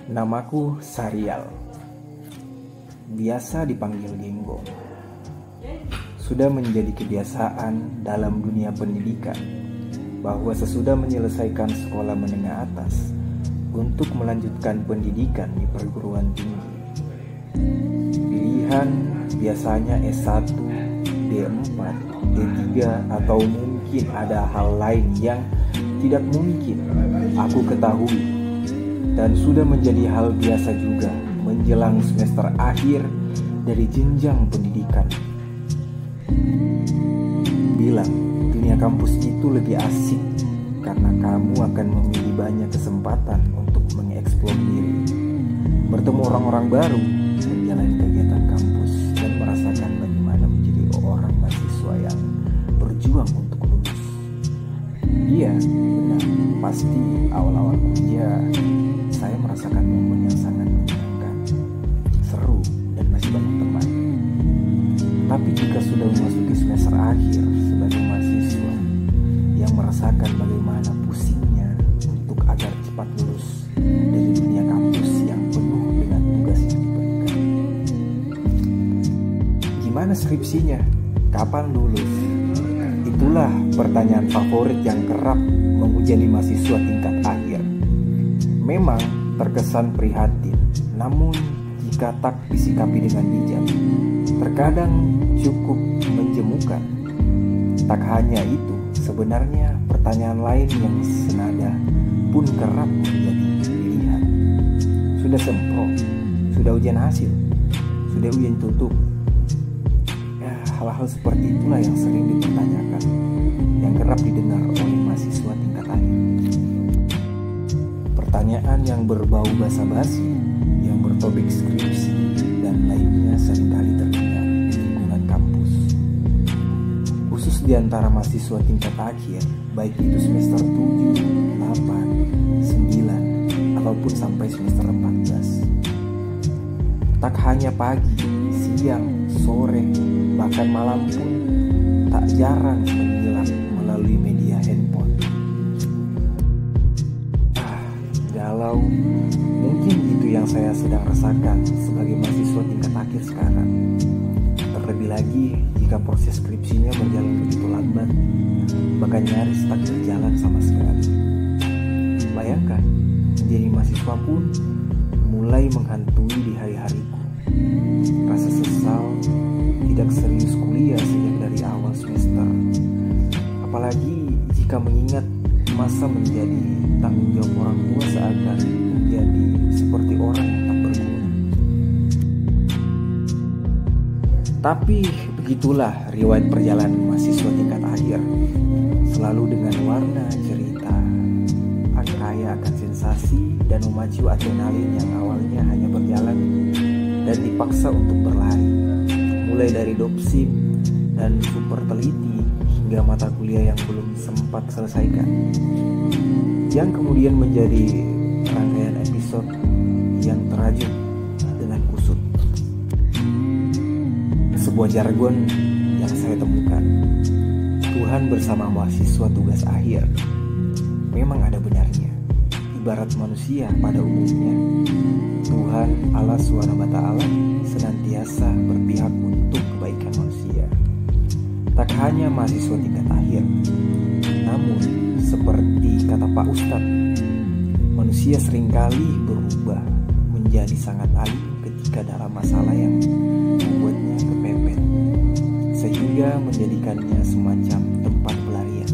Namaku Sarial, biasa dipanggil Genggo. Sudah menjadi kebiasaan dalam dunia pendidikan bahwa sesudah menyelesaikan sekolah menengah atas untuk melanjutkan pendidikan di perguruan tinggi, pilihan biasanya S1, D4, D3, atau mungkin ada hal lain yang tidak mungkin aku ketahui. Dan sudah menjadi hal biasa juga menjelang semester akhir dari jenjang pendidikan. Bilang dunia kampus itu lebih asik karena kamu akan memilih banyak kesempatan untuk mengeksplor diri, bertemu orang-orang baru, menjalani kegiatan kampus, dan merasakan bagaimana menjadi orang mahasiswa yang berjuang untuk lulus. Iya, benar, pasti awal-awal kuliah saya merasakan momen yang sangat menyenangkan, seru, dan masih banyak teman. Tapi jika sudah memasuki semester akhir sebagai mahasiswa yang merasakan bagaimana pusingnya untuk agar cepat lulus dari dunia kampus yang penuh dengan tugas yang diberikan. Gimana skripsinya? Kapan lulus? Itulah pertanyaan favorit yang kerap menghujani mahasiswa tingkat akhir. Memang terkesan prihatin, namun jika tak disikapi dengan bijak, terkadang cukup menjemukan. Tak hanya itu, sebenarnya pertanyaan lain yang senada pun kerap menjadi pilihan. Sudah sempro, sudah ujian hasil, sudah ujian tutup. Ya, hal-hal seperti itulah yang sering dipertanyakan, yang kerap didengar oleh mahasiswa tingkat akhir. Pertanyaan yang berbau basa-basi, yang bertopik skripsi, dan lainnya seringkali terdengar di lingkungan kampus. Khusus di antara mahasiswa tingkat akhir, baik itu semester 7, 8, 9, ataupun sampai semester 14. Tak hanya pagi, siang, sore, bahkan malam pun tak jarang menghilang melalui media handphone. Galau, mungkin itu yang saya sedang rasakan sebagai mahasiswa tingkat akhir sekarang. Terlebih lagi jika proses skripsinya berjalan begitu lambat, bahkan nyaris tak berjalan sama sekali. Bayangkan, menjadi mahasiswa pun mulai menghantui di hari-hariku. Rasa sesal, tidak serius kuliah sejak dari awal semester. Apalagi jika mengingat masa menjadi tanggung jawab orang tua seakan menjadi seperti orang yang tak berguna. Tapi begitulah riwayat perjalanan mahasiswa tingkat akhir, selalu dengan warna cerita, kaya akan sensasi dan memacu adrenalin yang awalnya hanya berjalan dan dipaksa untuk berlari, mulai dari dopsim dan super teliti hingga mata kuliah yang belum sempat selesaikan, yang kemudian menjadi rangkaian episode yang terajut dengan kusut. Sebuah jargon yang saya temukan, Tuhan bersama mahasiswa tugas akhir, memang ada benarnya. Ibarat manusia pada umumnya, Tuhan Allah SWT senantiasa berpihak untuk kebaikan manusia. Tak hanya mahasiswa tingkat akhir, namun seperti kata Pak Ustadz, manusia seringkali berubah menjadi sangat alim ketika dalam masalah yang membuatnya kepepet, sehingga menjadikannya semacam tempat pelarian.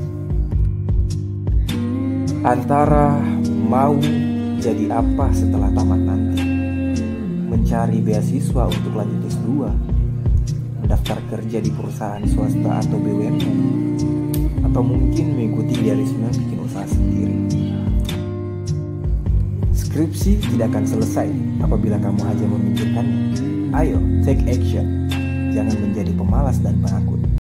Antara mau jadi apa setelah tamat nanti, mencari beasiswa untuk lanjut S2, mendaftar kerja di perusahaan swasta atau BUMN, atau mungkin mengikuti idealisme bikin usaha sendiri. Skripsi tidak akan selesai apabila kamu hanya memikirkannya. Ayo, take action. Jangan menjadi pemalas dan penakut.